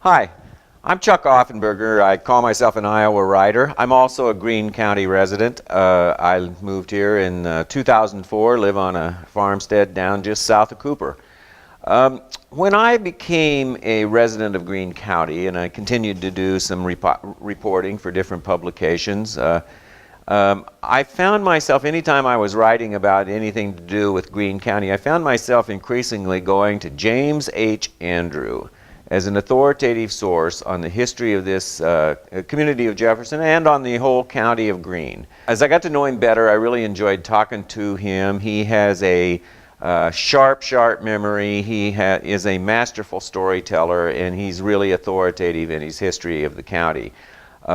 Hi, I'm Chuck Offenburger. I call myself an Iowa writer. I'm also a Greene County resident. I moved here in 2004, live on a farmstead down just south of Cooper. When I became a resident of Greene County, and I continued to do some reporting for different publications, I found myself, anytime I was writing about anything to do with Greene County, I found myself increasingly going to James H. Andrew as an authoritative source on the history of this community of Jefferson and on the whole county of Greene. As I got to know him better, I really enjoyed talking to him. He has a sharp memory. He is a masterful storyteller, and he's really authoritative in his history of the county.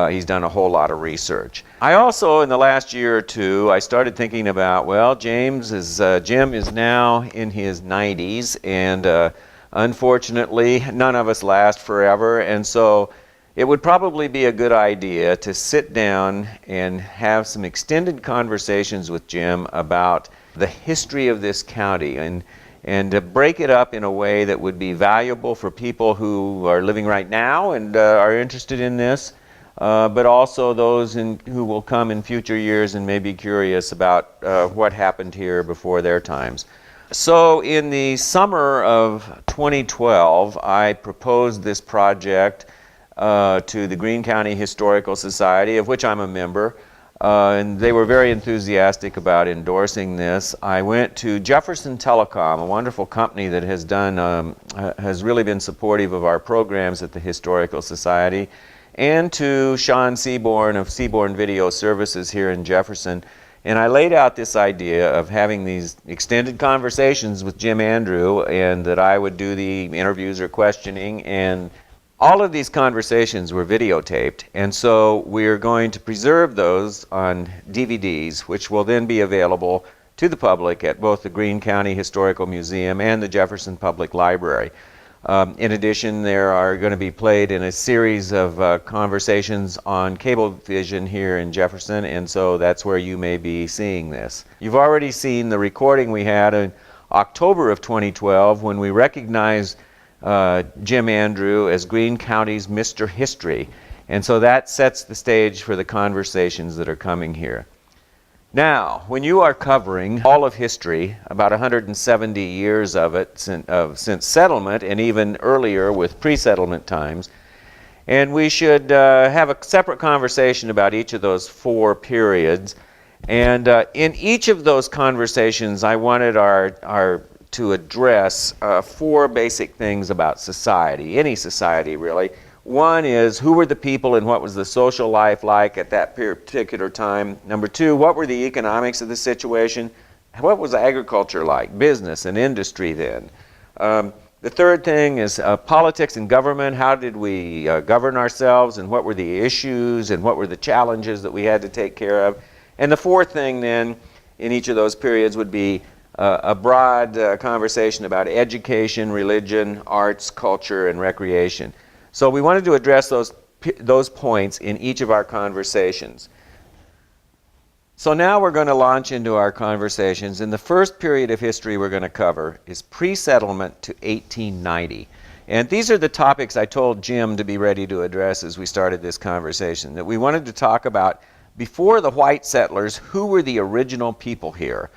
He's done a whole lot of research. I also, in the last year or two, I started thinking about, well, Jim is now in his 90s, and unfortunately, none of us last forever, and so it would probably be a good idea to sit down and have some extended conversations with Jim about the history of this county and to break it up in a way that would be valuable for people who are living right now and are interested in this, but also those who will come in future years and may be curious about what happened here before their times. So in the summer of 2012, I proposed this project to the Greene County Historical Society, of which I'm a member, and they were very enthusiastic about endorsing this. I went to Jefferson Telecom, a wonderful company that has really been supportive of our programs at the Historical Society, and to Sean Seaborn of Seaborn Video Services here in Jefferson. And I laid out this idea of having these extended conversations with Jim Andrew, and that I would do the interviews or questioning, and all of these conversations were videotaped, and so we're going to preserve those on DVDs, which will then be available to the public at both the Greene County Historical Museum and the Jefferson Public Library. In addition, there are going to be played in a series of conversations on Cablevision here in Jefferson, and so that's where you may be seeing this. You've already seen the recording we had in October of 2012 when we recognized Jim Andrew as Greene County's Mr. History, and so that sets the stage for the conversations that are coming here. Now, when you are covering all of history, about 170 years of it since settlement, and even earlier with pre-settlement times, and we should have a separate conversation about each of those four periods. And in each of those conversations, I wanted to address four basic things about society, any society really. One is, who were the people and what was the social life like at that particular time? Number two, what were the economics of the situation? What was agriculture like, business and industry then? The third thing is politics and government. How did we govern ourselves, and what were the issues and what were the challenges that we had to take care of? And the fourth thing then in each of those periods would be a broad conversation about education, religion, arts, culture, and recreation. So we wanted to address those points in each of our conversations. So now we're going to launch into our conversations, and the first period of history we're going to cover is pre-settlement to 1890. And these are the topics I told Jim to be ready to address as we started this conversation, that we wanted to talk about, before the white settlers, who were the original people here?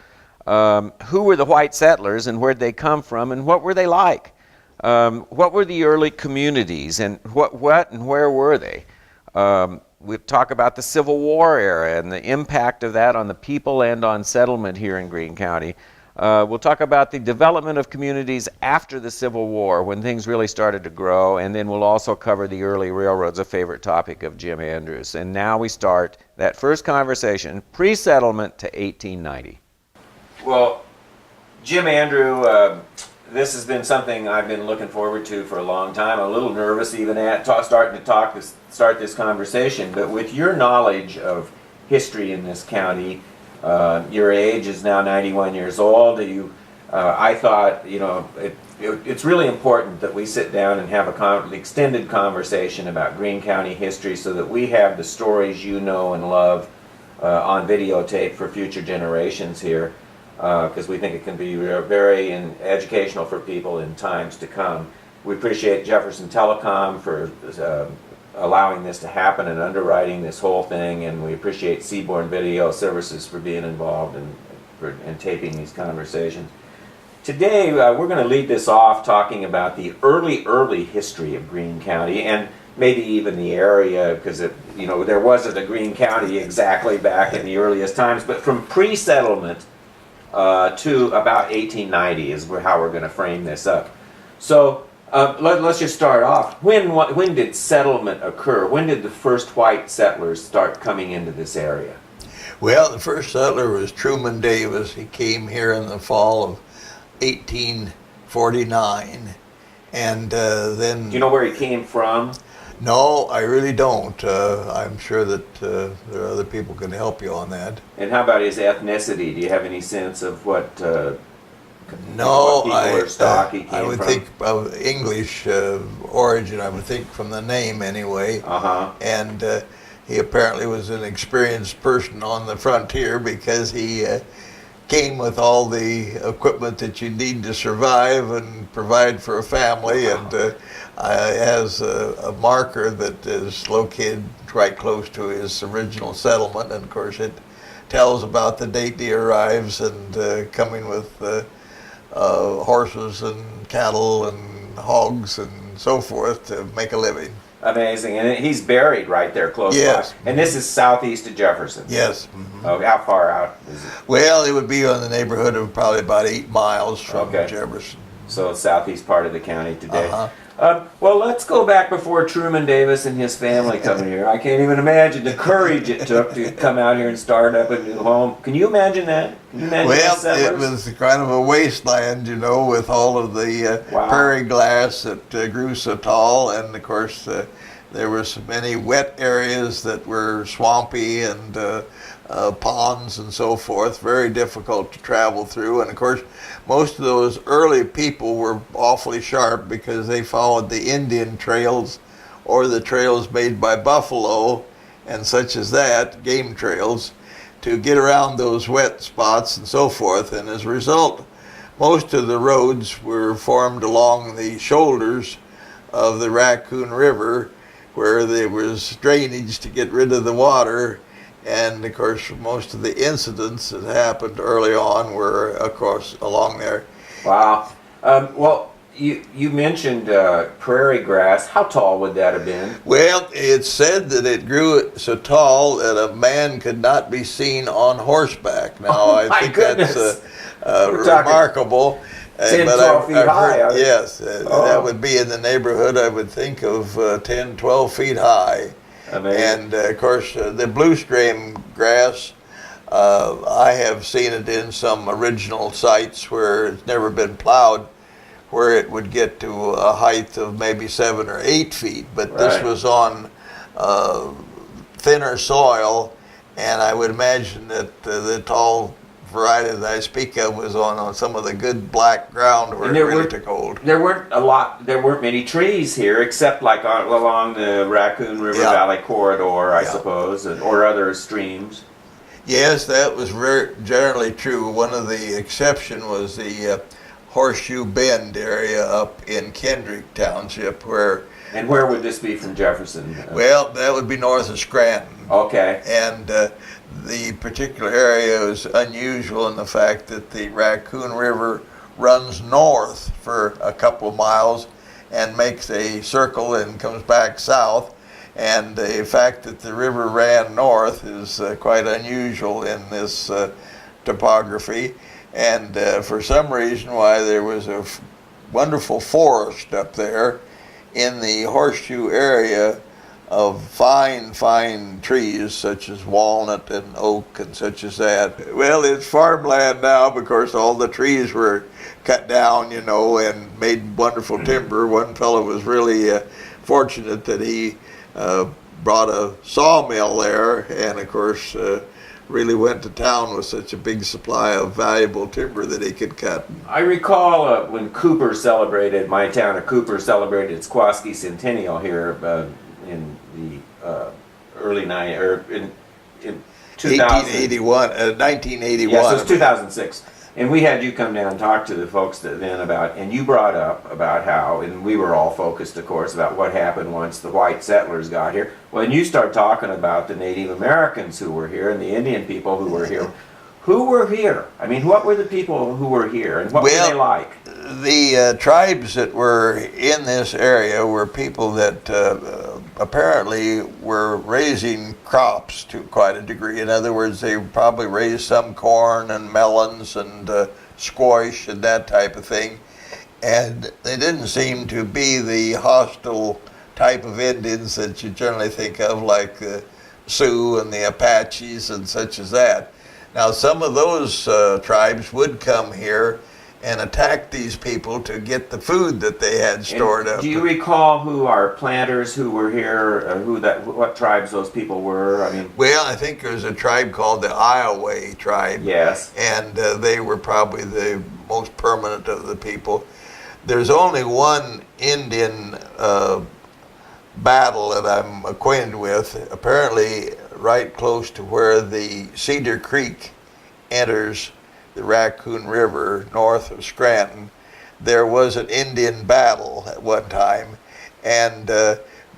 Who were the white settlers, and where'd they come from, and what were they like? What were the early communities, and what and where were they? We'll talk about the Civil War era and the impact of that on the people and on settlement here in Greene County. We'll talk about the development of communities after the Civil War, when things really started to grow, and then we'll also cover the early railroads, a favorite topic of Jim Andrews. And now we start that first conversation, pre-settlement to 1890. Well, Jim Andrew, this has been something I've been looking forward to for a long time. I'm a little nervous even starting to start this conversation, but with your knowledge of history in this county, your age is now 91 years old. I thought, it's really important that we sit down and have an extended conversation about Greene County history, so that we have the stories you know and love on videotape for future generations here. Because we think it can be very educational for people in times to come. We appreciate Jefferson Telecom for allowing this to happen and underwriting this whole thing, and we appreciate Seaborn Video Services for being involved and taping these conversations. Today, we're going to lead this off talking about the early history of Greene County, and maybe even the area, because there wasn't a Greene County exactly back in the earliest times, but from pre-settlement to about 1890 is how we're going to frame this up. So let's just start off. When did settlement occur? When did the first white settlers start coming into this area? Well, the first settler was Truman Davis. He came here in the fall of 1849, and then... Do you know where he came from? No, I really don't. I'm sure that there are other people can help you on that. And how about his ethnicity? Do you have any sense of what no, people or stock he came from? I would think of English origin, I would think from the name anyway. And he apparently was an experienced person on the frontier because he came with all the equipment that you need to survive and provide for a family, and has a marker that is located right close to his original settlement, and of course it tells about the date he arrives, and coming with horses and cattle and hogs and so forth to make a living. Amazing. And he's buried right there close by. And this is southeast of Jefferson? Yes. Oh, how far out is it? Well, it would be on the neighborhood of probably about 8 miles from Jefferson. So it's southeast part of the county today. Well, let's go back before Truman Davis and his family come here. I can't even imagine the courage it took to come out here and start up a new home. Can you imagine that? Can you imagine it was kind of a wasteland, with all of the prairie glass that grew so tall, and of course there were so many wet areas that were swampy, and ponds and so forth, very difficult to travel through. And of course, most of those early people were awfully sharp because they followed the Indian trails or the trails made by buffalo and such as that, game trails, to get around those wet spots and so forth. And as a result, most of the roads were formed along the shoulders of the Raccoon River, where there was drainage to get rid of the water. And of course, most of the incidents that happened early on were, of course, along there. Wow. Well, you mentioned prairie grass. How tall would that have been? Well, it's said that it grew so tall that a man could not be seen on horseback. Now, I think that's remarkable. 10, 12 feet high. Yes, that would be in the neighborhood, I would think, of 10, 12 feet high. Amazing. And of course, the blue stream grass, I have seen it in some original sites where it's never been plowed, where it would get to a height of maybe 7 or 8 feet. But this was on thinner soil, and I would imagine that the tall variety that I speak of was on some of the good black ground where it really took hold. There weren't many trees here except like along the Raccoon River Valley corridor, I suppose, or other streams. Yes, that was very generally true. One of the exceptions was the Horseshoe Bend area up in Kendrick Township, where... And where would this be from Jefferson? Well, that would be north of Scranton. Okay. And the particular area is unusual in the fact that the Raccoon River runs north for a couple of miles and makes a circle and comes back south. And the fact that the river ran north is quite unusual in this topography. And for some reason why there was a wonderful forest up there in the Horseshoe area of fine trees such as walnut and oak and such as that. Well, it's farmland now because all the trees were cut down, and made wonderful timber. One fellow was really fortunate that he brought a sawmill there, and of course really went to town with such a big supply of valuable timber that he could cut. I recall when Cooper celebrated, my town of Cooper celebrated its Quaski Centennial here in the early 1981. 1981. Yes, it was 2006. And we had you come down and talk to the folks then about, and you brought up about how, and we were all focused, of course, about what happened once the white settlers got here. Well, and you start talking about the Native Americans who were here and the Indian people who were here. Who were here? I mean, what were the people who were here, and what were they like? The tribes that were in this area were people that apparently were raising crops to quite a degree. In other words, they probably raised some corn and melons and squash and that type of thing. And they didn't seem to be the hostile type of Indians that you generally think of, like the Sioux and the Apaches and such as that. Now, some of those tribes would come here and attack these people to get the food that they had stored up. Do you recall who are planters who were here? What tribes those people were? I mean, well, I think there's a tribe called the Iowa tribe. Yes. And they were probably the most permanent of the people. There's only one Indian battle that I'm acquainted with, apparently right close to where the Cedar Creek enters the Raccoon River north of Scranton. There was an Indian battle at one time, and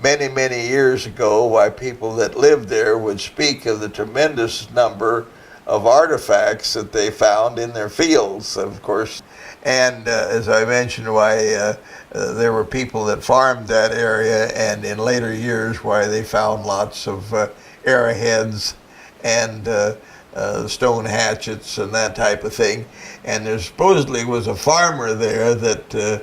many, many years ago, why people that lived there would speak of the tremendous number of artifacts that they found in their fields, of course. And as I mentioned, why there were people that farmed that area, and in later years, why they found lots of arrowheads and stone hatchets and that type of thing. And there supposedly was a farmer there that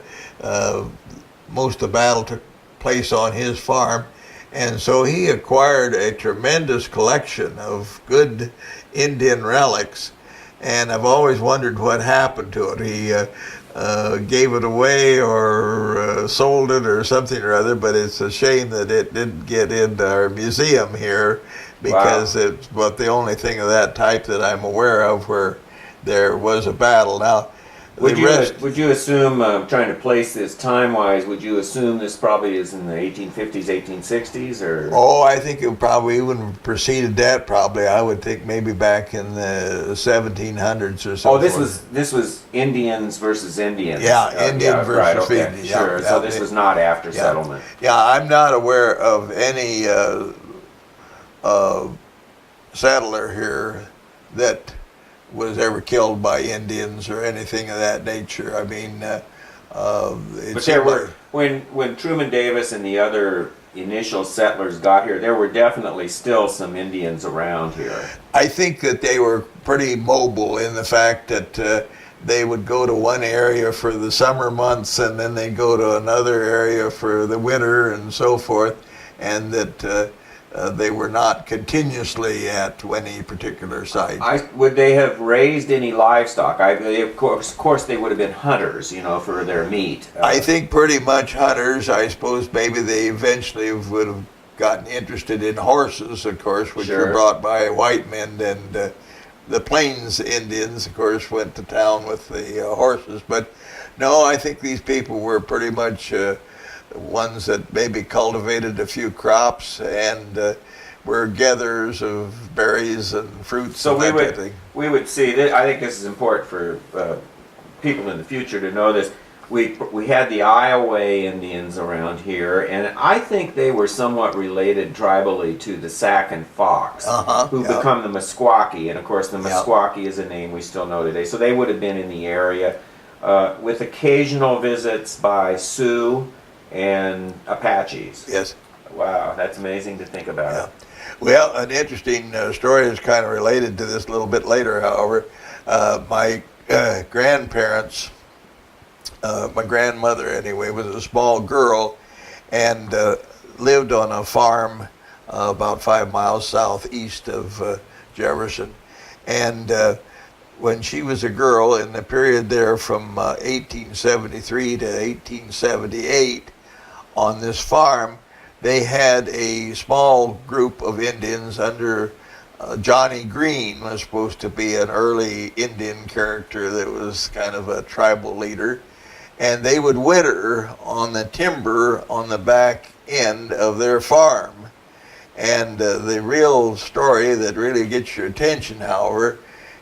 most of the battle took place on his farm, and so he acquired a tremendous collection of good Indian relics, and I've always wondered what happened to it. He gave it away or sold it or something or other, but it's a shame that it didn't get into our museum here, because wow, it's about the only thing of that type that I'm aware of where there was a battle. Now, would you assume, trying to place this time-wise, would you assume this probably is in the 1850s, 1860s, or? Oh, I think it probably even preceded that. Probably, I would think maybe back in the 1700s or something. Oh, this was Indians versus Indians. Yeah, Indian versus right, okay, Indian. Sure. Yeah, so this was not after settlement. Yeah, I'm not aware of any settler here that was ever killed by Indians or anything of that nature. I mean, but there were, when Truman Davis and the other initial settlers got here, there were definitely still some Indians around here. I think that they were pretty mobile in the fact that they would go to one area for the summer months and then they go to another area for the winter and so forth, and that they were not continuously at any particular site. Would they have raised any livestock? Of course, they would have been hunters, for their meat. I think pretty much hunters. I suppose maybe they eventually would have gotten interested in horses, of course, which were brought by white men, and the Plains Indians, of course, went to town with the horses. But no, I think these people were pretty much ones that maybe cultivated a few crops and were gatherers of berries and fruits. So we would see that. I think this is important for people in the future to know this. We had the Iowa Indians around here, and I think they were somewhat related tribally to the Sac and Fox, who become the Meskwaki, and of course the Meskwaki is a name we still know today. So they would have been in the area with occasional visits by Sioux and Apaches. Yes. Wow, that's amazing to think about. Well, an interesting story is kind of related to this a little bit later, however. My grandparents, my grandmother anyway, was a small girl and lived on a farm about 5 miles southeast of Jefferson. And when she was a girl, in the period there from 1873 to 1878, on this farm, they had a small group of Indians under Johnny Greene, was supposed to be an early Indian character that was kind of a tribal leader. And they would winter on the timber on the back end of their farm. And the real story that really gets your attention, however,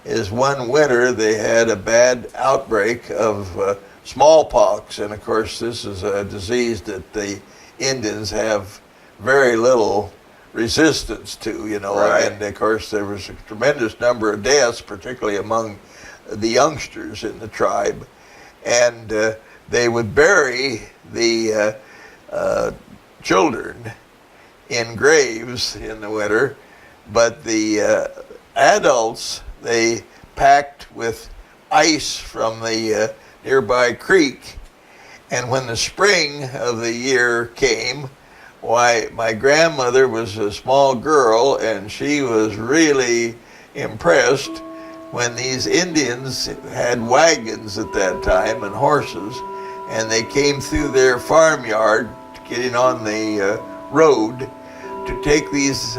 is one winter they had a bad outbreak of smallpox, and of course this is a disease that the Indians have very little resistance to, you know, Right. and of course there was a tremendous number of deaths, particularly among the youngsters in the tribe, and they would bury the children in graves in the winter, but the adults they packed with ice from the nearby creek, and when the spring of the year came, why, my grandmother was a small girl, and she was really impressed when these Indians had wagons at that time and horses, and they came through their farmyard, getting on the road to take these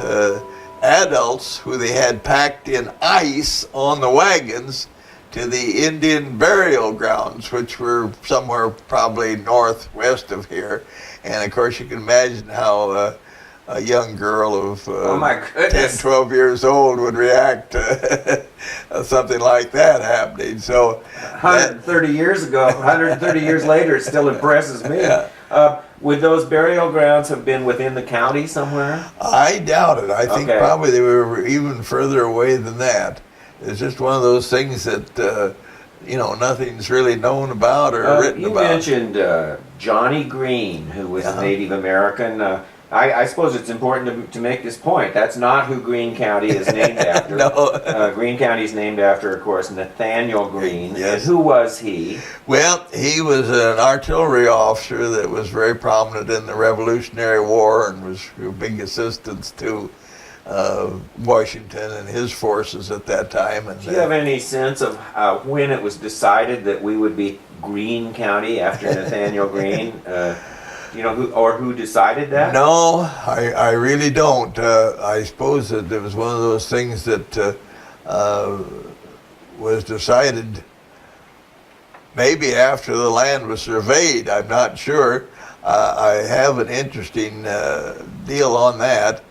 adults who they had packed in ice on the wagons to the Indian burial grounds, which were somewhere probably northwest of here. And of course you can imagine how a young girl of Oh my 10, goodness. 12 years old would react to something like that happening. So 130 years ago, 130 years later, it still impresses me. Yeah. Would those burial grounds have been within the county somewhere? I doubt it. I think Okay. probably they were even further away than that. It's just one of those things that, you know, nothing's really known about or written You about. mentioned Johnny Greene, who was Uh-huh. a Native American. I suppose it's important to make this point. That's not who Greene County is named after. No. Greene County is named after, of course, Nathaniel Greene. Yes. And who was he? Well, he was an artillery officer that was very prominent in the Revolutionary War and was a big assistance to Washington and his forces at that time. And Do you have any sense of when it was decided that we would be Greene County after Nathaniel Greene? You know, who decided that? No, I really don't. I suppose that it was one of those things that was decided maybe after the land was surveyed. I'm not sure. I have an interesting deal on that.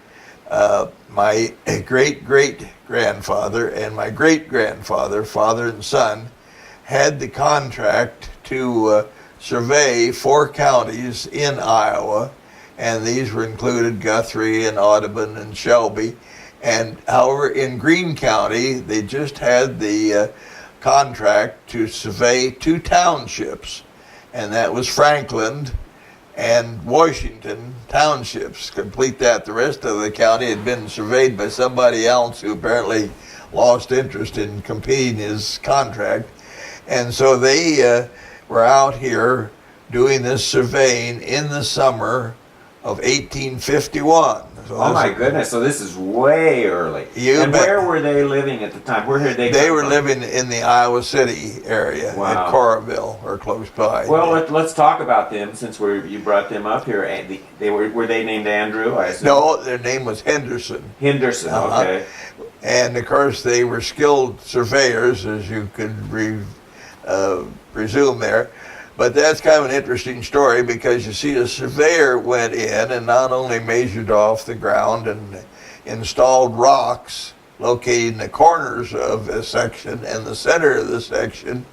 My great-great-grandfather and my great-grandfather, father and son, had the contract to survey 4 counties in Iowa, and these were included Guthrie and Audubon and Shelby. And however, in Greene County, they just had the contract to survey 2 townships, and that was Franklin and Washington townships. Complete that, the rest of the county had been surveyed by somebody else who apparently lost interest in completing his contract. And so they were out here doing this surveying in the summer of 1851. So Oh my goodness! So this is way early. You and bet. where were they living at the time? Where had they? They come were from? living in the Iowa City area, Wow. at Coralville or close by. Well, let's talk about them since you brought them up here. And they were they named Andrew? I assume. No, their name was Henderson. Henderson. Uh-huh. Okay. And of course, they were skilled surveyors, as you could presume there. But that's kind of an interesting story because you see, a surveyor went in and not only measured off the ground and installed rocks locating the corners of a section and the center of the section,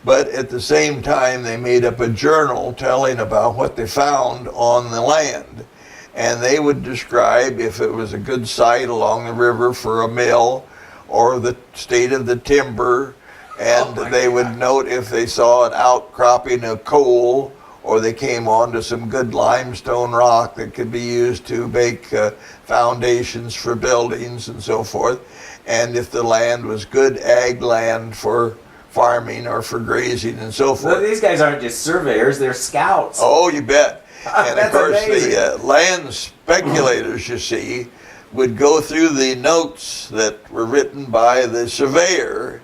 but at the same time they made up a journal telling about what they found on the land. And they would describe if it was a good site along the river for a mill or the state of the timber, and they would note if they saw an outcropping of coal or they came onto some good limestone rock that could be used to make foundations for buildings and so forth, and if the land was good ag land for farming or for grazing and so forth. Well, these guys aren't just surveyors; they're scouts. Oh, you bet. And of That's course, amazing. the land speculators, you see, would go through the notes that were written by the surveyor,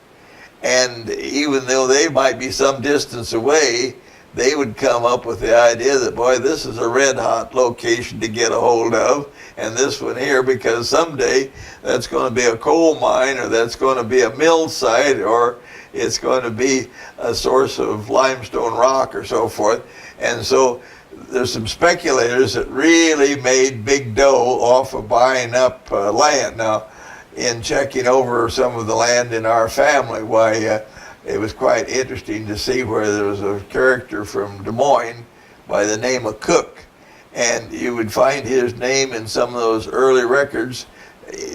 and even though they might be some distance away, they would come up with the idea that, boy, this is a red-hot location to get a hold of, and this one here, because someday that's going to be a coal mine, or that's going to be a mill site, or it's going to be a source of limestone rock or so forth. And so there's some speculators that really made big dough off of buying up land. Now, in checking over some of the land in our family, why it was quite interesting to see where there was a character from Des Moines by the name of Cook, and you would find his name in some of those early records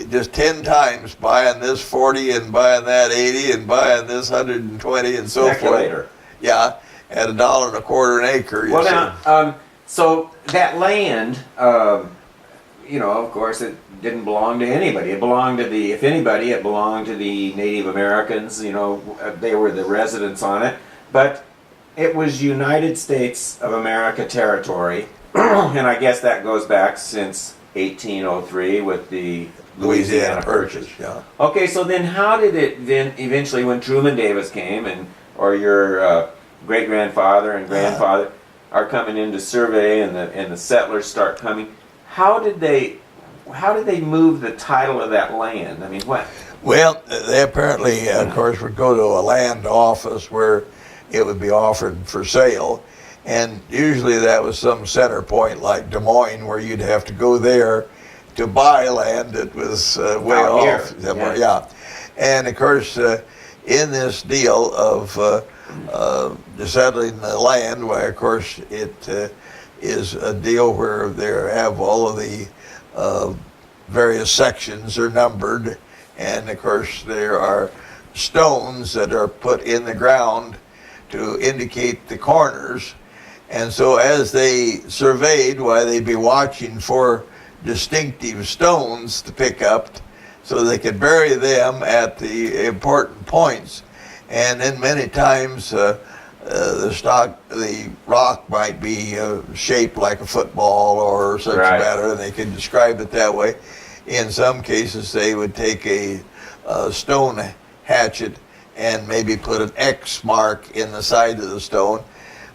just 10 times, buying this 40 and buying that 80 and buying this 120 and so Speculator. forth. Yeah, at $1.25 an acre. Well, now, so that land, you know, of course, it didn't belong to anybody. It belonged to the, if anybody, it belonged to the Native Americans. You know, they were the residents on it. But it was United States of America territory, and I guess that goes back since 1803 with the Louisiana Purchase. Yeah. Okay, so then how did it then eventually, when Truman Davis came, and or your great-grandfather and grandfather are coming in to survey, and the settlers start coming, how did they move the title of that land? I mean, what? Well, they apparently, of course, would go to a land office where it would be offered for sale, and usually that was some center point like Des Moines, where you'd have to go there to buy land that was way Out off. here. Yeah. And of course, in this deal of settling the land, why, of course, it is a deal where they have all of the various sections are numbered, and of course there are stones that are put in the ground to indicate the corners. And so as they surveyed, why, they'd be watching for distinctive stones to pick up so they could bury them at the important points. And then many times the rock might be shaped like a football or such Right. matter, and they could describe it that way. In some cases, they would take a stone hatchet and maybe put an X mark in the side of the stone.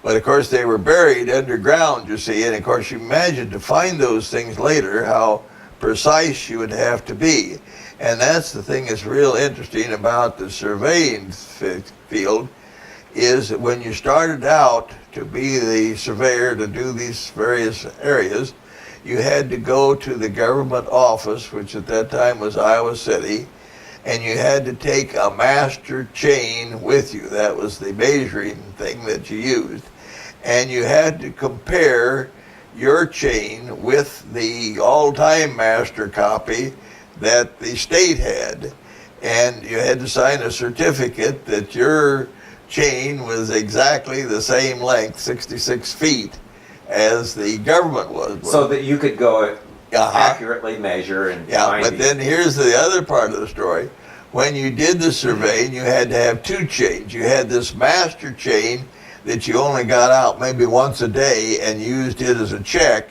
But of course, they were buried underground, you see, and of course, you imagine to find those things later, how precise you would have to be. And that's the thing that's real interesting about the surveying field, is that when you started out to be the surveyor to do these various areas, you had to go to the government office, which at that time was Iowa City, and you had to take a master chain with you. That was the measuring thing that you used. And you had to compare your chain with the all-time master copy that the state had. And you had to sign a certificate that your chain was exactly the same length, 66 feet, as the government was. So that you could go accurately measure and find but then here's the other part of the story. When you did the surveying, you had to have two chains. You had this master chain that you only got out maybe once a day and used it as a check.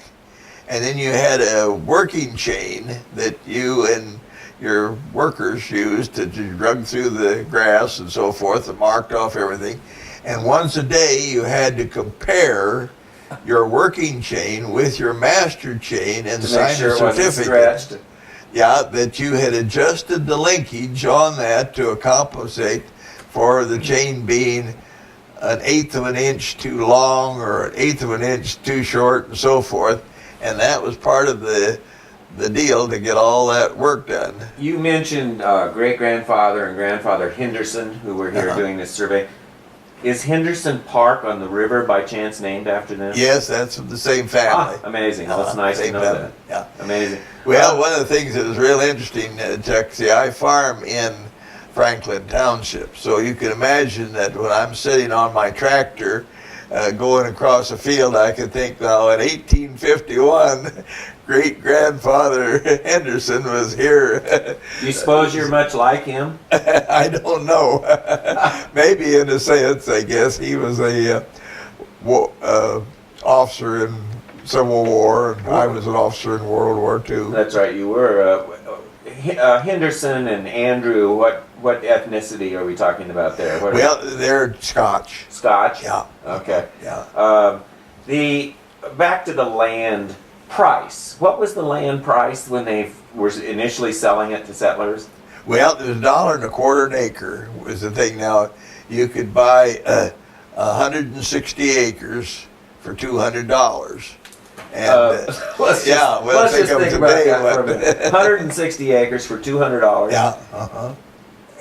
And then you had a working chain that you and your workers used to drug through the grass and so forth and marked off everything. And once a day you had to compare your working chain with your master chain and sign sure a it wasn't certificate. stretched. Yeah, that you had adjusted the linkage on that to compensate for the chain being 1/8 of an inch too long or 1/8 of an inch too short and so forth. And that was part of the deal to get all that work done. You mentioned great-grandfather and grandfather Henderson, who were here doing this survey. Is Henderson Park on the river by chance named after them? Yes, that's from the same family. Amazing. That's nice to Same know family. that. Yeah. Amazing. Well, one of the things that is real interesting, Chuck, see, I farm in Franklin Township, so you can imagine that when I'm sitting on my tractor going across a field, I can think, now, in 1851, great-grandfather Henderson was here. You suppose you're much like him? I don't know. Maybe in a sense, I guess. He was a officer in Civil War, and I was an officer in World War II. That's right, you were. Henderson and Andrew, what ethnicity are we talking about there? What Well, they're Scotch. Scotch? Yeah. Okay. Yeah. Back to the land price. What was the land price when they were initially selling it to settlers? Well, it was $1.25 an acre was the thing. Now, you could buy 160 acres for $200. And let's yeah, well, let's just of think about today, that for a minute. 160 acres for $200. Yeah, uh-huh.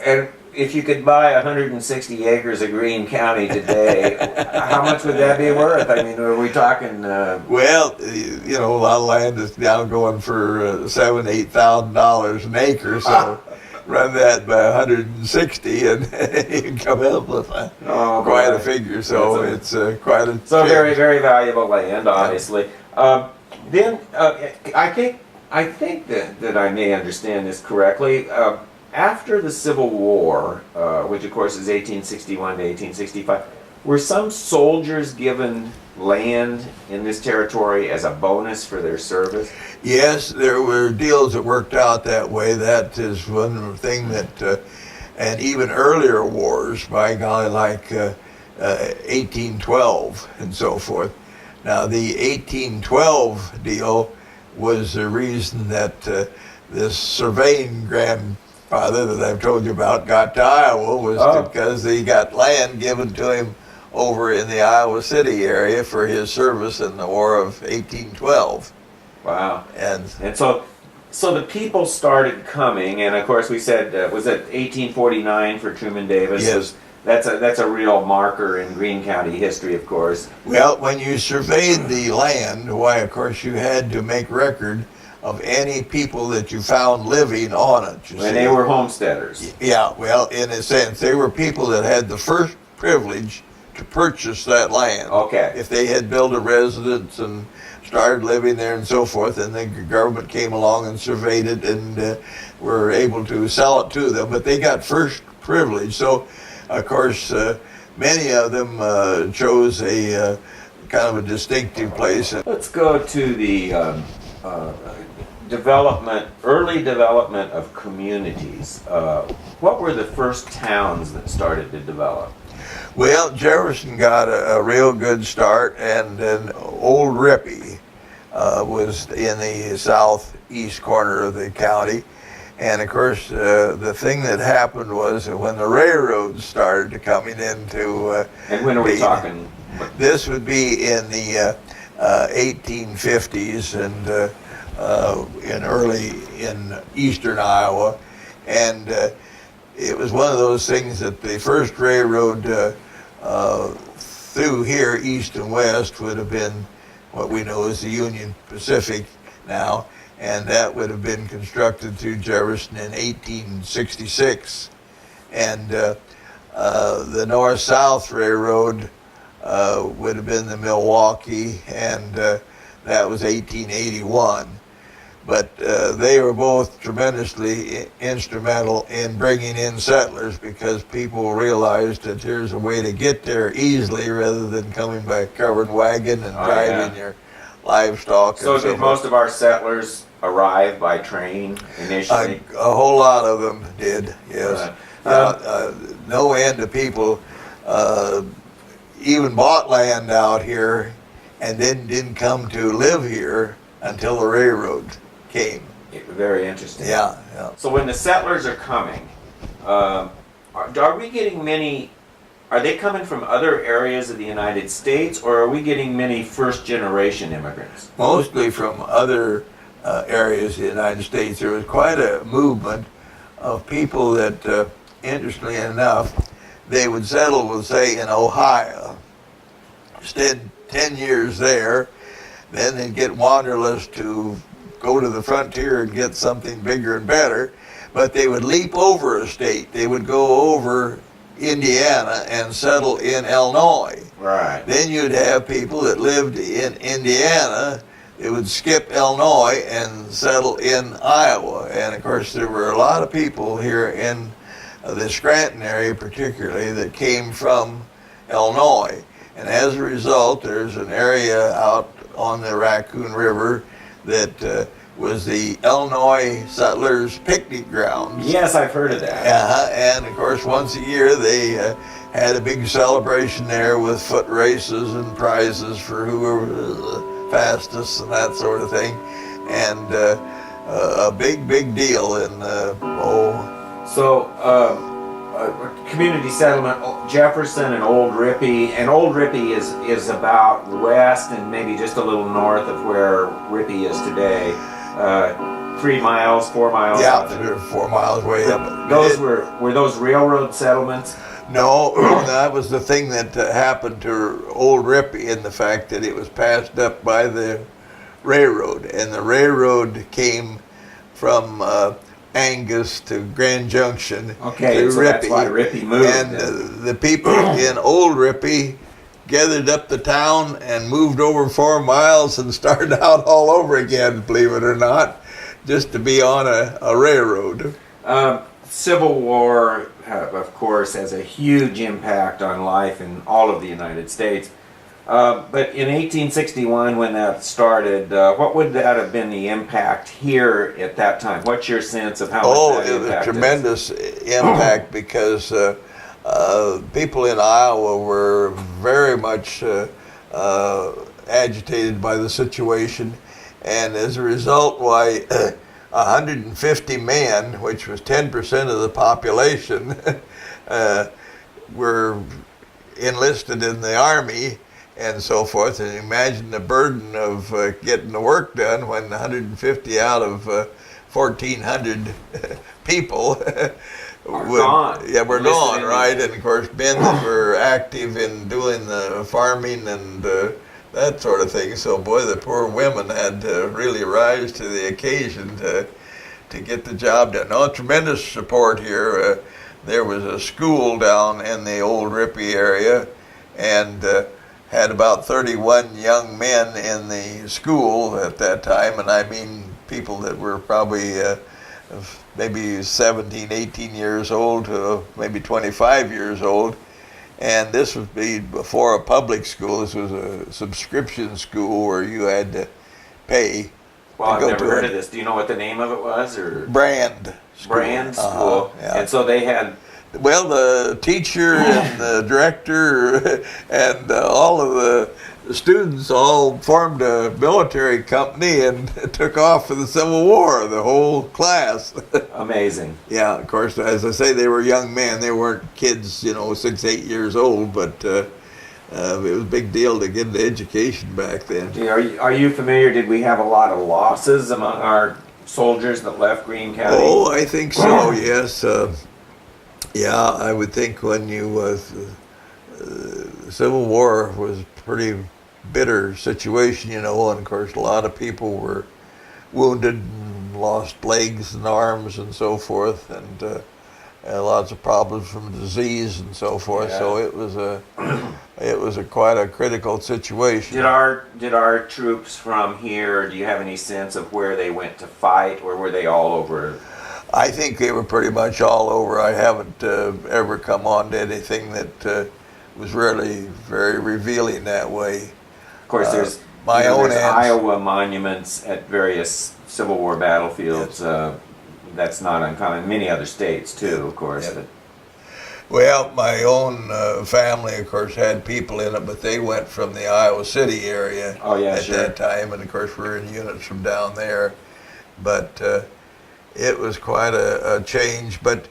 And if you could buy 160 acres of Greene County today, how much would that be worth? I mean, are we talking? Well, you know, a lot of land is now going for $7,000-8,000 an acre, so run that by 160 and you can come up with quite a figure. So it's quite a so change. very, very valuable land, obviously. Then I think that I may understand this correctly. After the Civil War, which of course is 1861 to 1865, were some soldiers given land in this territory as a bonus for their service? Yes, there were deals that worked out that way. That is one thing that, and even earlier wars, by golly, like 1812 and so forth. Now, the 1812 deal was the reason that this surveying grandfather that I've told you about got to Iowa was because he got land given to him over in the Iowa City area for his service in the War of 1812. Wow. And so the people started coming, and of course we said, was it 1849 for Truman Davis? yes. That's a real marker in Greene County history, of course. Well, when you surveyed the land, why, of course, you had to make record of any people that you found living on it. And they were homesteaders. Yeah, well, in a sense, they were people that had the first privilege to purchase that land. Okay. If they had built a residence and started living there and so forth, and the government came along and surveyed it and were able to sell it to them, but they got first privilege. So, of course, many of them chose a kind of a distinctive place. Let's go to the early development of communities. What were the first towns that started to develop? Well, Jefferson got a real good start, and then Old Rippy was in the southeast corner of the county. And of course, the thing that happened was when the railroads started coming into. And when are we talking? This would be in the 1850s and in eastern Iowa, and it was one of those things that the first railroad through here, east and west, would have been what we know as the Union Pacific now. And that would have been constructed through Jefferson in 1866. And the North-South Railroad would have been the Milwaukee, and that was 1881. But they were both tremendously instrumental in bringing in settlers because people realized that here's a way to get there easily rather than coming by covered wagon and driving your livestock. So did most of our settlers arrive by train initially? A whole lot of them did, yes. No end of people even bought land out here and then didn't come to live here until the railroad came. Very interesting. Yeah. So when the settlers are coming, are we getting many? Are they coming from other areas of the United States, or are we getting many first-generation immigrants? Mostly from other areas of the United States. There was quite a movement of people that, interestingly enough, they would settle with, say, in Ohio, spend 10 years there, then they'd get wanderlust to go to the frontier and get something bigger and better, but they would leap over a state. They would go over Indiana and settle in Illinois. Right. Then you'd have people that lived in Indiana. They would skip Illinois and settle in Iowa. And of course, there were a lot of people here in the Scranton area particularly that came from Illinois. And as a result, there's an area out on the Raccoon River that was the Illinois settlers' picnic grounds. Yes, I've heard of that. And of course, once a year they had a big celebration there with foot races and prizes for whoever was the fastest and that sort of thing. And a big deal in So community settlement, Jefferson and Old Rippy, and Old Rippy is about west and maybe just a little north of where Rippy is today. 3 miles, 4 miles. Yeah, 3 or 4 miles way up. Those were those railroad settlements? No, that was the thing that happened to Old Rippy, in the fact that it was passed up by the railroad, and the railroad came from Angus to Grand Junction Okay, to so Rippy. that's why Rippy moved. And the people in Old Rippy gathered up the town and moved over 4 miles and started out all over again, believe it or not, just to be on a railroad. Civil War, of course, has a huge impact on life in all of the United States. But in 1861, when that started, what would that have been the impact here at that time? What's your sense of how much that It was a impacted? tremendous impact, because people in Iowa were very much agitated by the situation, and as a result, 150 men, which was 10% of the population, were enlisted in the army and so forth. And imagine the burden of getting the work done when 150 out of 1,400 people gone. Yeah, we're Enlisted gone, in right? And of course, men that were active in doing the farming and that sort of thing. So, boy, the poor women had to really rise to the occasion to get the job done. No, tremendous support here. There was a school down in the Old Rippy area, and had about 31 young men in the school at that time, and I mean people that were probably maybe 17, 18 years old to maybe 25 years old. And this was before a public school. This was a subscription school where you had to pay. Well, I've to go never to heard it. of this. Do you know what the name of it was? Or Brand school. Brand School. Yeah. And so they had. Well, the teacher and the director and all of the students all formed a military company and took off for the Civil War, the whole class. Amazing. Yeah, of course, as I say, they were young men. They weren't kids, 6, 8 years old, but it was a big deal to get an education back then. Gee, are you familiar? Did we have a lot of losses among our soldiers that left Greene County? Oh, I think so, yes. Yeah, I would think when the Civil War was a pretty bitter situation, and of course a lot of people were wounded and lost legs and arms and so forth, and lots of problems from disease and so forth. Yeah. So it was quite a critical situation. Did our troops from here? Do you have any sense of where they went to fight, or were they all over? I think they were pretty much all over. I haven't ever come on to anything that was really very revealing that way. Of course, there's there's Iowa monuments at various Civil War battlefields. Yes. That's not uncommon. Many other states too, of course. Yep. But Well, my own family, of course, had people in it, but they went from the Iowa City area at sure. that time, and of course we're in units from down there. But it was quite a change. But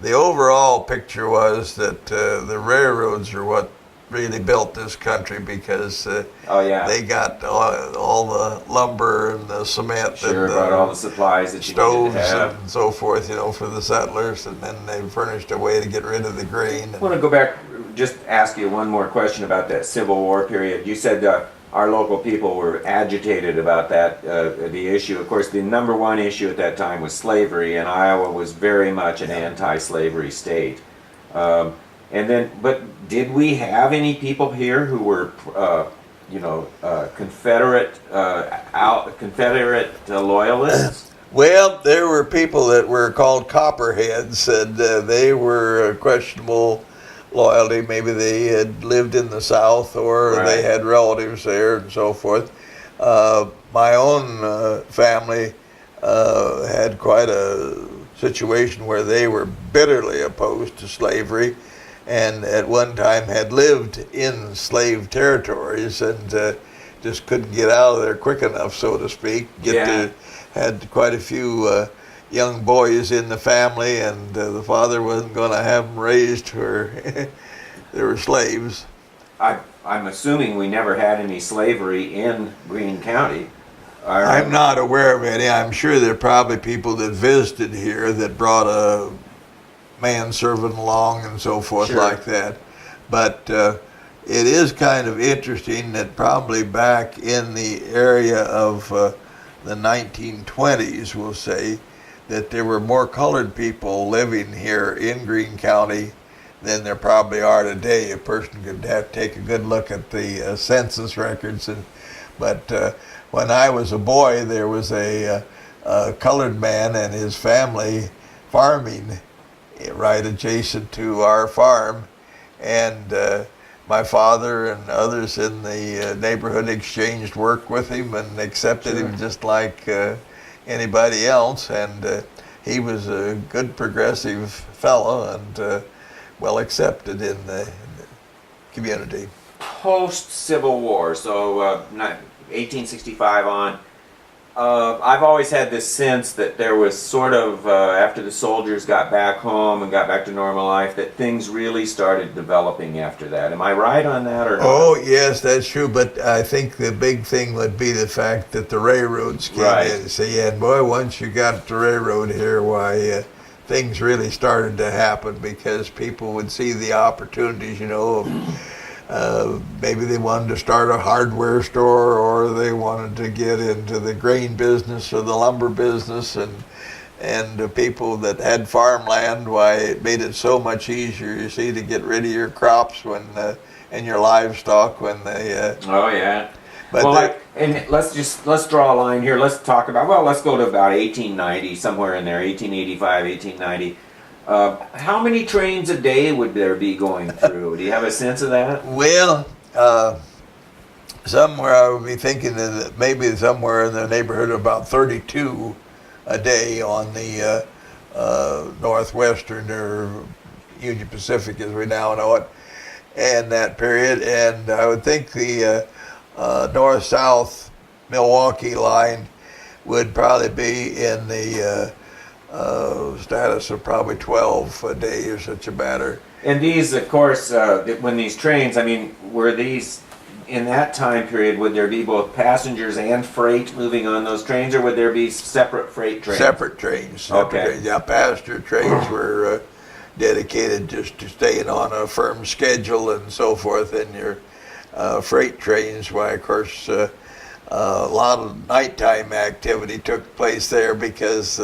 the overall picture was that the railroads are what really built this country, because they got all the lumber and the cement sure, and about all the supplies that you needed stoves to have. and so forth, for the settlers, and then they furnished a way to get rid of the grain. I want to go back, just ask you one more question about that Civil War period. You said our local people were agitated about that, the issue. Of course, the number one issue at that time was slavery, and Iowa was very much an anti-slavery state. But did we have any people here who were, Confederate loyalists? Well, there were people that were called copperheads, and they were questionable loyalty. Maybe they had lived in the South, or Right. they had relatives there and so forth. My own family had quite a situation where they were bitterly opposed to slavery, and at one time had lived in slave territories, and just couldn't get out of there quick enough, so to speak. Had quite a few young boys in the family, and the father wasn't going to have them raised where they were slaves. I'm assuming we never had any slavery in Greene County. I'm not aware of any. I'm sure there are probably people that visited here that brought a manservant along and so forth, Sure. like that. But it is kind of interesting that probably back in the area of the 1920s, we'll say, that there were more colored people living here in Greene County than there probably are today. A person could have take a good look at the census records. But when I was a boy, there was a colored man and his family farming right adjacent to our farm, and my father and others in the neighborhood exchanged work with him and accepted him just like anybody else, and he was a good progressive fellow and well accepted in the community. Post-Civil War, so 1865 on, I've always had this sense that there was sort of, after the soldiers got back home and got back to normal life, that things really started developing after that. Am I right on that or not? Oh, yes, that's true, but I think the big thing would be the fact that the railroads came in. See, and boy, once you got the railroad here, why, things really started to happen because people would see the opportunities, you know, maybe they wanted to start a hardware store, or they wanted to get into the grain business or the lumber business, and the people that had farmland, why, it made it so much easier, you see, to get rid of your crops when and your livestock when they. Oh yeah. But well, and let's draw a line here. Let's talk about, well, let's go to about 1890, somewhere in there, 1885, 1890. How many trains a day would there be going through? Do you have a sense of that? Well, somewhere I would be thinking that maybe somewhere in the neighborhood of about 32 a day on the Northwestern or Union Pacific as we now know it, and that period. And I would think the north-south Milwaukee line would probably be in the status of probably 12 a day or such a matter. And these, of course, when these trains, I mean, were these, in that time period, would there be both passengers and freight moving on those trains, or would there be separate freight trains? Separate trains. Okay. Trains. Yeah, passenger trains were dedicated just to staying on a firm schedule and so forth, and your freight trains, why, of course, a lot of nighttime activity took place there because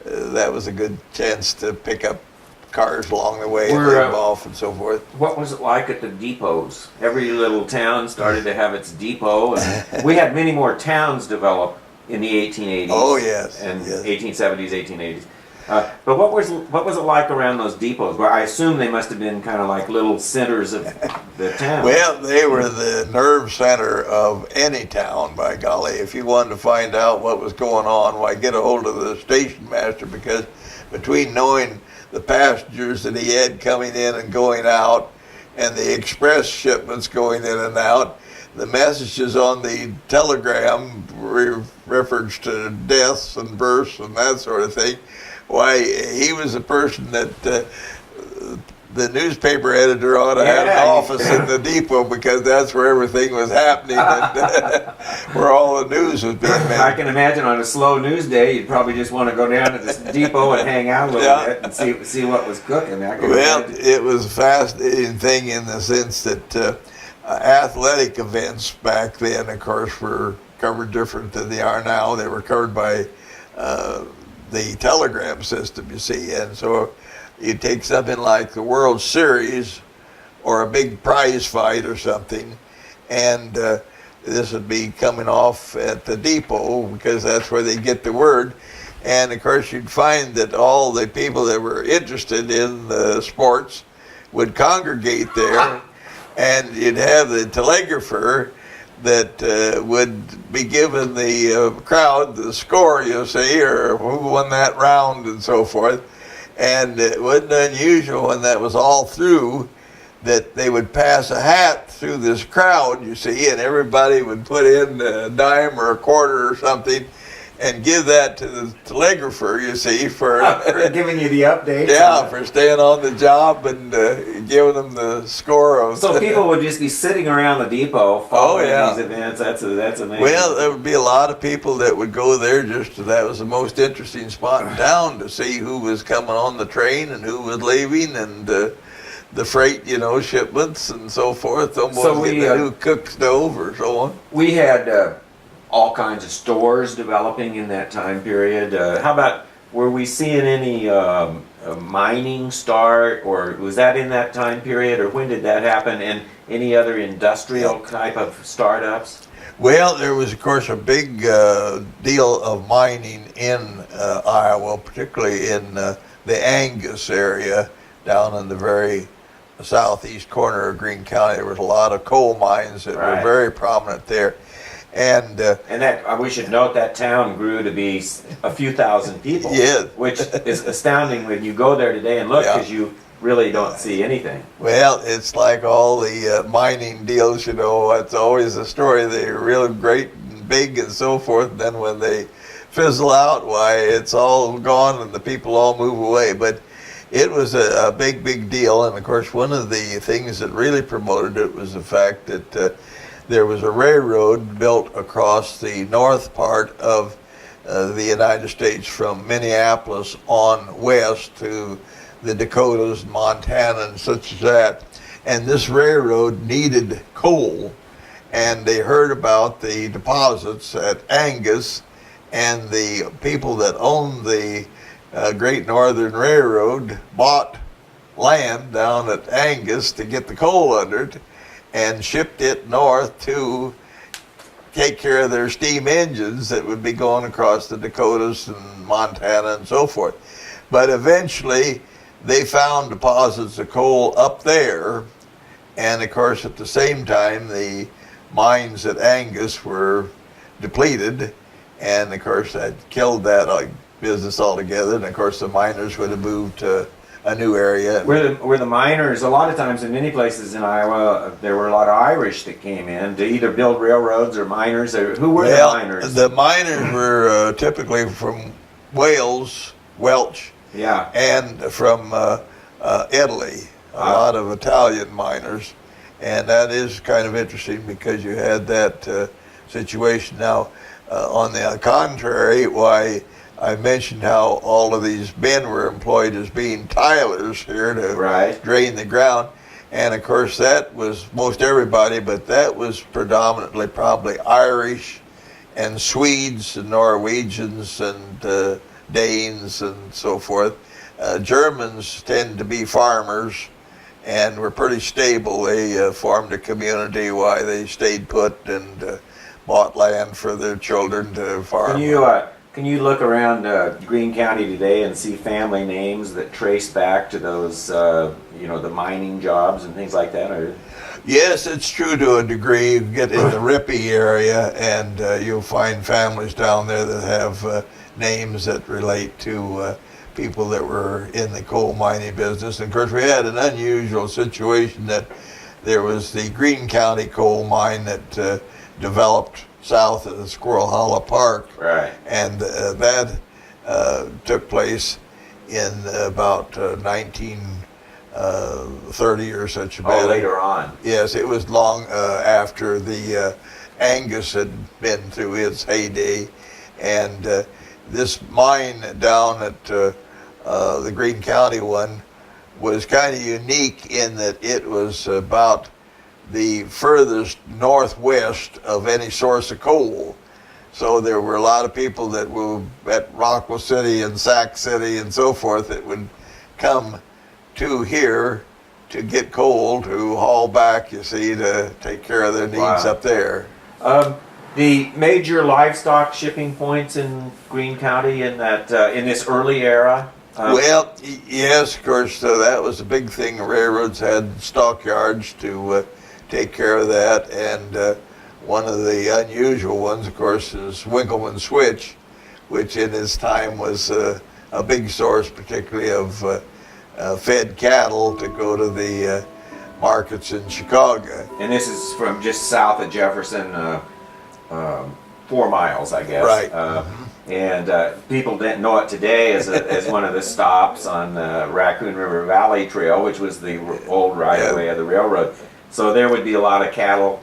that was a good chance to pick up cars along the way and leave them off and so forth. What was it like at the depots? Every little town started to have its depot, and we had many more towns develop in the 1880s. Oh yes, and yes. 1870s, 1880s. But what was it like around those depots? Well, I assume they must have been kind of like little centers of the town. Well, they were the nerve center of any town, by golly. If you wanted to find out what was going on, why, get a hold of the station master, because between knowing the passengers that he had coming in and going out and the express shipments going in and out, the messages on the telegram reference to deaths and births and that sort of thing, why, he was a person that the newspaper editor ought to have an office in the depot, because that's where everything was happening and where all the news was being made. I can imagine on a slow news day, you'd probably just want to go down to this depot and hang out a little bit and see what was cooking. Well, it was a fascinating thing in the sense that athletic events back then, of course, were covered different than they are now. They were covered by the telegram system, you see, and so you take something like the World Series or a big prize fight or something, and this would be coming off at the depot because that's where they get the word. And of course you'd find that all the people that were interested in the sports would congregate there, and you'd have the telegrapher that would be giving the crowd the score, you see, or who won that round and so forth. And it wasn't unusual when that was all through that they would pass a hat through this crowd, you see, and everybody would put in a dime or a quarter or something, and give that to the telegrapher, you see, for For giving you the updates. yeah, for staying on the job and giving them the score of. So people would just be sitting around the depot following yeah. these events. That's amazing. Well, there would be a lot of people that would go there that was the most interesting spot in town to see who was coming on the train and who was leaving and the freight, shipments and so forth. Someone getting a new cook stove or so on. We had all kinds of stores developing in that time period. How about, were we seeing any mining start, or was that in that time period, or when did that happen, and any other industrial type of startups? Well, there was, of course, a big deal of mining in Iowa, particularly in the Angus area, down in the very southeast corner of Greene County. There was a lot of coal mines that were very prominent there. And that we should note that town grew to be a few thousand people. Yeah. Which is astounding when you go there today and look, because you really don't see anything. Well, it's like all the mining deals, it's always a story. They're really great and big and so forth. And then when they fizzle out, why, it's all gone and the people all move away. But it was a big, big deal. And of course, one of the things that really promoted it was the fact that there was a railroad built across the north part of the United States from Minneapolis on west to the Dakotas, Montana, and such as that. And this railroad needed coal, and they heard about the deposits at Angus, and the people that owned the Great Northern Railroad bought land down at Angus to get the coal under it, and shipped it north to take care of their steam engines that would be going across the Dakotas and Montana and so forth. But eventually they found deposits of coal up there, and of course at the same time the mines at Angus were depleted, and of course that killed that business altogether, and of course the miners would have moved to a new area. Where the miners, a lot of times in many places in Iowa, there were a lot of Irish that came in to either build railroads or miners. Or who were the miners? The miners were typically from Wales, Welsh, and from Italy. A lot of Italian miners, and that is kind of interesting because you had that situation. Now, on the contrary, why, I mentioned how all of these men were employed as being tilers here to drain the ground. And of course that was most everybody, but that was predominantly probably Irish and Swedes and Norwegians and Danes and so forth. Germans tend to be farmers and were pretty stable. They formed a community why they stayed put and bought land for their children to farm. Can you look around Greene County today and see family names that trace back to those, the mining jobs and things like that? Or? Yes, it's true to a degree. You get in the Rippy area, and you'll find families down there that have names that relate to people that were in the coal mining business. And of course, we had an unusual situation that there was the Greene County coal mine that developed south of the Squirrel Hollow Park, and that took place in about 1930 or such. Oh, later on. Yes, it was long after the Angus had been through its heyday, and this mine down at the Greene County one was kind of unique in that it was about the furthest northwest of any source of coal. So there were a lot of people that were at Rockwell City and Sac City and so forth that would come to here to get coal to haul back, you see, to take care of their needs up there. The major livestock shipping points in Greene County in that in this early era? Well, yes, of course, that was a big thing. Railroads had stockyards to take care of that, and one of the unusual ones, of course, is Winkleman Switch, which in its time was a big source, particularly of fed cattle to go to the markets in Chicago. And this is from just south of Jefferson, 4 miles, I guess. Right. And people didn't know it today as one of the stops on the Raccoon River Valley Trail, which was the old right-of-way of the railroad. So there would be a lot of cattle,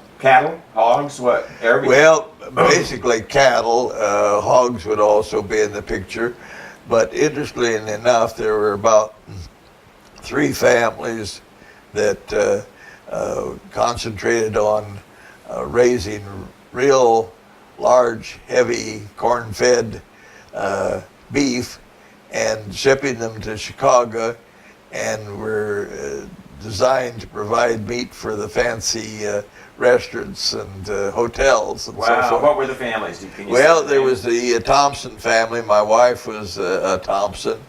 hogs, what? Everything. Well, basically cattle, hogs would also be in the picture. But interestingly enough, there were about 3 families that concentrated on raising real large, heavy, corn-fed beef and shipping them to Chicago, and were designed to provide meat for the fancy restaurants and hotels and so Wow, forth. what were the families? Can you Well, say there names? was the Thompson family. My wife was a Thompson,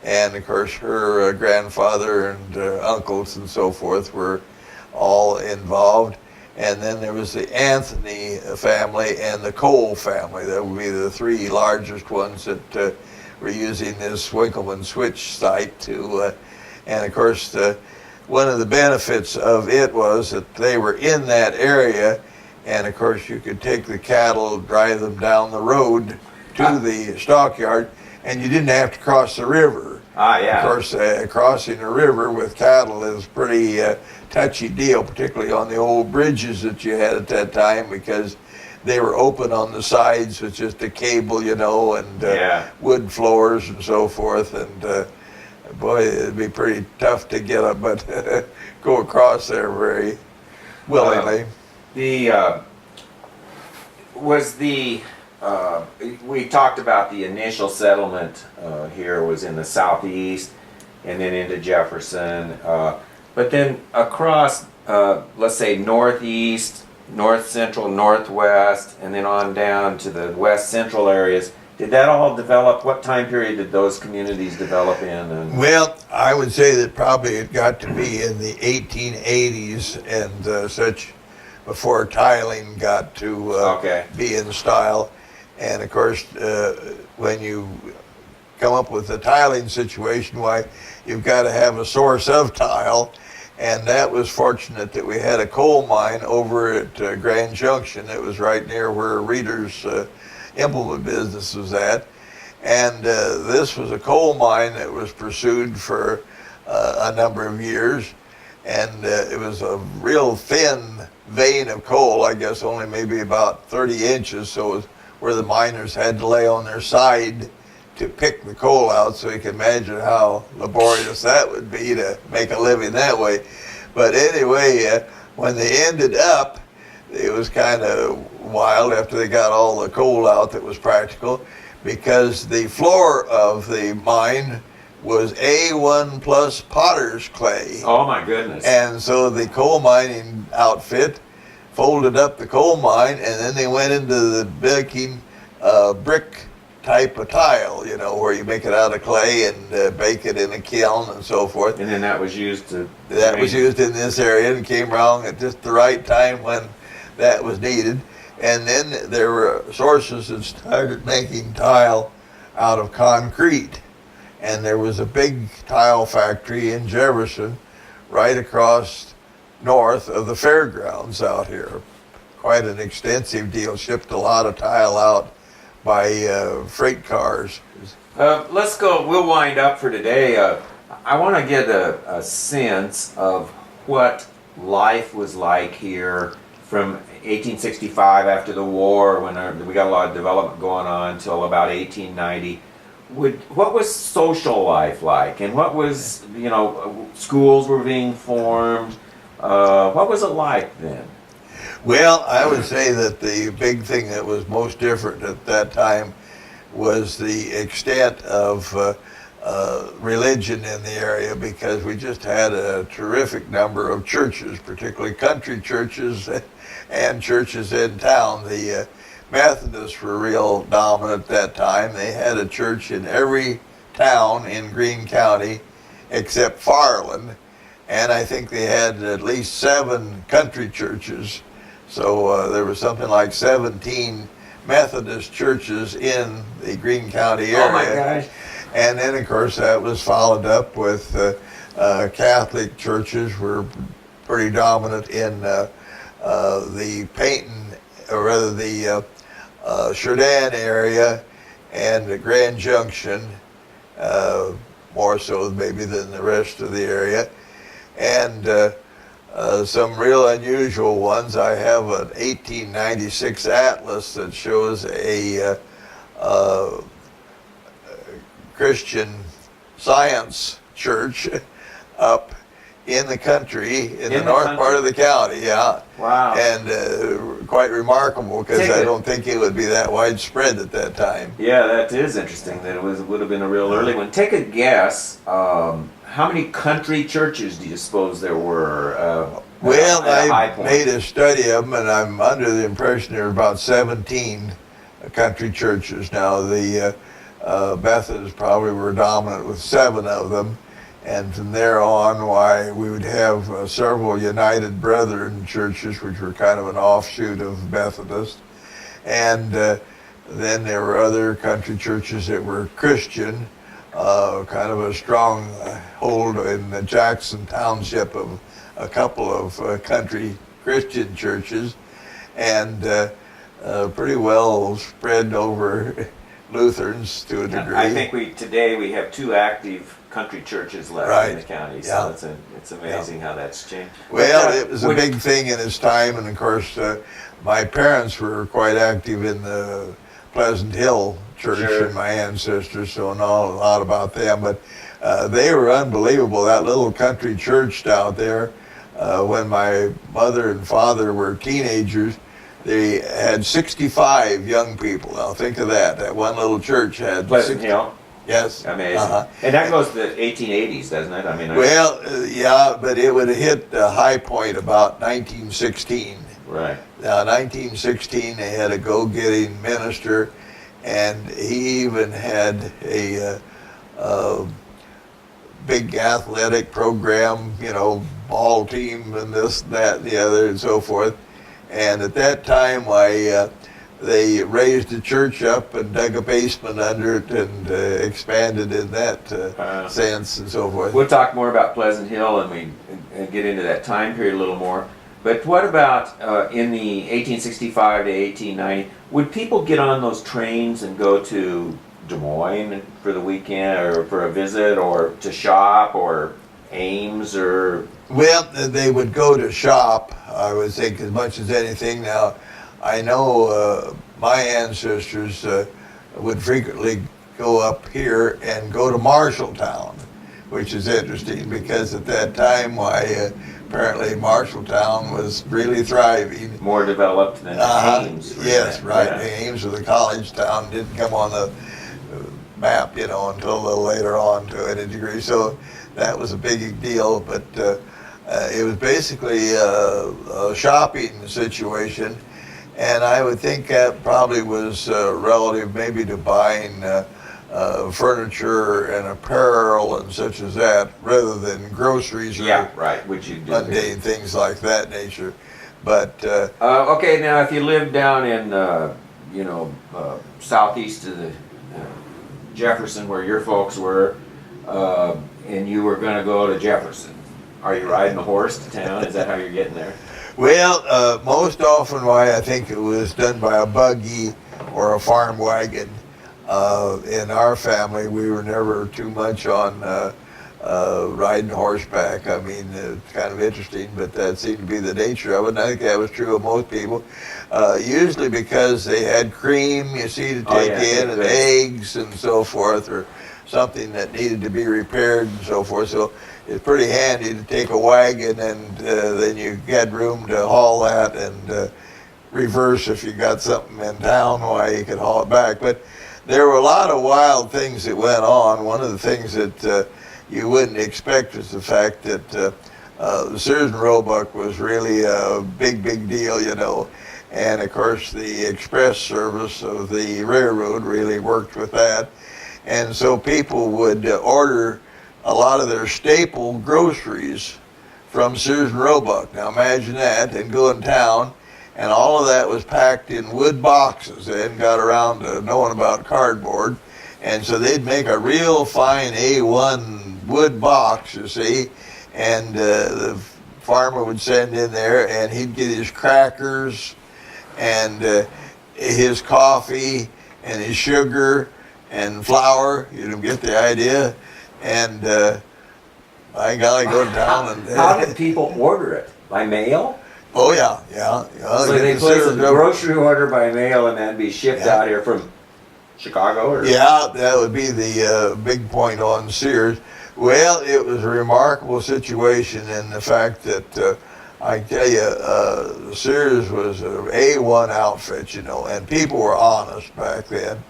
and of course her grandfather and uncles and so forth were all involved. And then there was the Anthony family and the Cole family. That would be the 3 largest ones that were using this Winkleman switch site to. And of course, one of the benefits of it was that they were in that area, and of course you could take the cattle, drive them down the road to the stockyard, and you didn't have to cross the river. Yeah. Of course, crossing a river with cattle is pretty touchy deal, particularly on the old bridges that you had at that time, because they were open on the sides with just a cable, and wood floors and so forth. And boy, it'd be pretty tough to get up, but go across there very willingly. We talked about the initial settlement here was in the southeast and then into Jefferson, but then across, let's say northeast, north central, northwest, and then on down to the west central areas. Did that all develop? What time period did those communities develop in? And Well, I would say that probably it got to be in the 1880s and such, before tiling got to be in style. And of course, when you come up with the tiling situation, why, you've got to have a source of tile. And that was fortunate that we had a coal mine over at Grand Junction. It was right near where Reader's implement business was at. And this was a coal mine that was pursued for a number of years. And it was a real thin vein of coal, I guess only maybe about 30 inches. So it was where the miners had to lay on their side to pick the coal out, so you can imagine how laborious that would be to make a living that way. But anyway, when they ended up, it was kind of wild after they got all the coal out that was practical, because the floor of the mine was A1 plus potter's clay. oh my goodness! And so the coal mining outfit folded up the coal mine, and then they went into the baking brick type of tile, where you make it out of clay and bake it in a kiln and so forth. And then that was used to. That was used in this area and came around at just the right time when that was needed. And then there were sources that started making tile out of concrete. And there was a big tile factory in Jefferson right across north of the fairgrounds out here. Quite an extensive deal, shipped a lot of tile out by freight cars. Let's go. We'll wind up for today. I want to get a sense of what life was like here from 1865 after the war, when we got a lot of development going on, till about 1890. What was social life like, and what was, schools were being formed. What was it like then? Well, I would say that the big thing that was most different at that time was the extent of religion in the area, because we just had a terrific number of churches, particularly country churches and churches in town. The Methodists were real dominant at that time. They had a church in every town in Greene County except Farland, and I think they had at least 7 country churches. So there was something like 17 Methodist churches in the Greene County area. Oh my gosh. And then, of course, that was followed up with Catholic churches were pretty dominant in the Peyton, or rather the Churdan area, and the Grand Junction, more so maybe than the rest of the area. And some real unusual ones. I have an 1896 atlas that shows a Christian Science church up in the country, in the north part of the county, yeah. Wow. And quite remarkable, because I don't think it would be that widespread at that time. Yeah, that is interesting. That it would have been a real early one. Take a guess. How many country churches do you suppose there were? Well, I made a study of them, and I'm under the impression there are about 17 country churches now. The Methodists probably were dominant with 7 of them. And from there on, why we would have several United Brethren churches, which were kind of an offshoot of Methodist. And then there were other country churches that were Christian, kind of a strong hold in the Jackson Township of a couple of country Christian churches, and pretty well spread over Lutherans to a degree. I think today we have 2 active country churches left in the county, so it's amazing how that's changed. Well, it was a big thing in its time, and of course my parents were quite active in the Pleasant Hill Church, and my ancestors, so I know a lot about them, but they were unbelievable. That little country church out there, when my mother and father were teenagers, they had 65 young people. Now think of that. That one little church had Pleasant Hill. Yes. Amazing. And that goes to the 1880s, doesn't it? I mean. Yeah, but it would have hit the high point about 1916. Right. Now, 1916, they had a go-getting minister, and he even had a big athletic program, ball team and this, that, and the other, and so forth. And at that time, they raised the church up and dug a basement under it and expanded in that sense and so forth. We'll talk more about Pleasant Hill and get into that time period a little more. But what about in the 1865 to 1890? Would people get on those trains and go to Des Moines for the weekend or for a visit or to shop or Ames or? Well, they would go to shop, I would think, as much as anything. Now, I know my ancestors would frequently go up here and go to Marshalltown, which is interesting because at that time, apparently Marshalltown was really thriving. More developed than Ames. Yes, right. Yeah. Ames was a college town, didn't come on the map, until a little later on to a degree. So that was a big deal, but it was basically a shopping situation. And I would think that probably was relative maybe to buying furniture and apparel and such as that, rather than groceries or which you do mundane things like that nature. But okay, now if you live down in southeast of the Jefferson, where your folks were, and you were going to go to Jefferson, are you riding a horse to town? Is that how you're getting there? Well, most often I think it was done by a buggy or a farm wagon. In our family, we were never too much on riding horseback. I mean, it's kind of interesting, but that seemed to be the nature of it. And I think that was true of most people. Usually because they had cream, you see, to take in, and eggs and so forth, or something that needed to be repaired and so forth. So it's pretty handy to take a wagon, and then you had room to haul that and reverse if you got something in town, why you could haul it back. But there were a lot of wild things that went on. One of the things that you wouldn't expect is the fact that the Sears and Roebuck was really a big deal, And of course, the express service of the railroad really worked with that. And so people would order a lot of their staple groceries from Sears and Roebuck. Now imagine that, and go in town, and all of that was packed in wood boxes. They hadn't got around to knowing about cardboard. And so they'd make a real fine A1 wood box, you see, and the farmer would send in there, and he'd get his crackers and his coffee and his sugar and flour. You get the idea. And I gotta go down and. How did people order it? By mail? Oh yeah. So they place a grocery order by mail and then be shipped out here from Chicago? Or? Yeah, that would be the big point on Sears. Well, it was a remarkable situation in the fact that I tell you, Sears was an A1 outfit, and people were honest back then.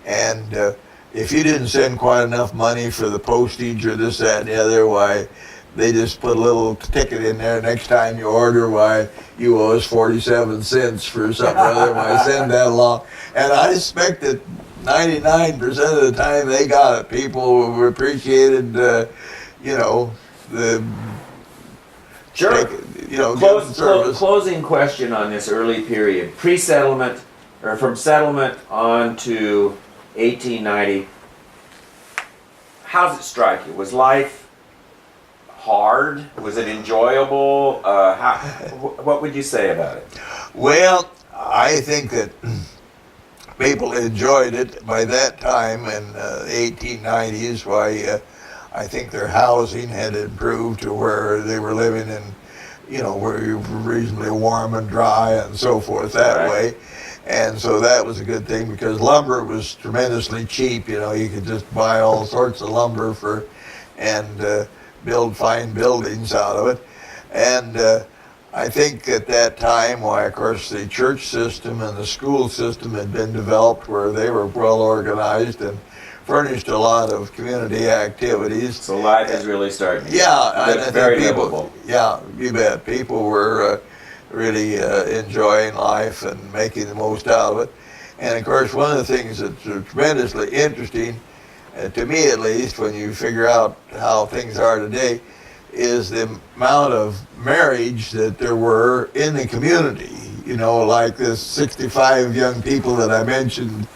And if you didn't send quite enough money for the postage or this, that, and the other, why, they just put a little ticket in there. Next time you order, why, you owe us 47 cents for something or other. Why, send that along. And I expect that 99% of the time they got it. People appreciated, the Sure. good service. Closing question on this early period, pre-settlement, or from settlement on to 1890. How does it strike you? Was life hard? Was it enjoyable? What would you say about it? Well, I think that people enjoyed it by that time in the 1890s. Why, I think their housing had improved to where they were living in, where you were reasonably warm and dry and so forth that way. And so that was a good thing because lumber was tremendously cheap. You could just buy all sorts of lumber and build fine buildings out of it. And I think at that time, why, of course, the church system and the school system had been developed where they were well organized and furnished a lot of community activities. So life is really starting. Yeah, and I very think people, livable. Yeah, you bet. People were really enjoying life and making the most out of it. And of course, one of the things that's tremendously interesting, to me at least, when you figure out how things are today, is the amount of marriage that there were in the community. Like this 65 young people that I mentioned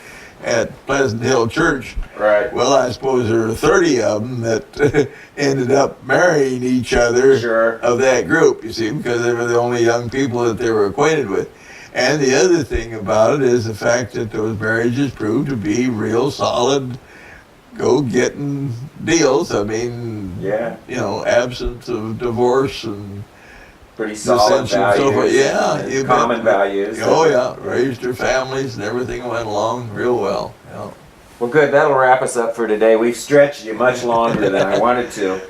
at Pleasant Hill Church. Right. Well, I suppose there were 30 of them that ended up marrying each other of that group, you see, because they were the only young people that they were acquainted with. And the other thing about it is the fact that those marriages proved to be real solid, go-getting deals. I mean, absence of divorce and pretty solid values. So forth. Yeah, you common bet. values. Oh yeah, raised their families and everything went along real well. Yeah. Well, good. That'll wrap us up for today. We've stretched you much longer than I wanted to.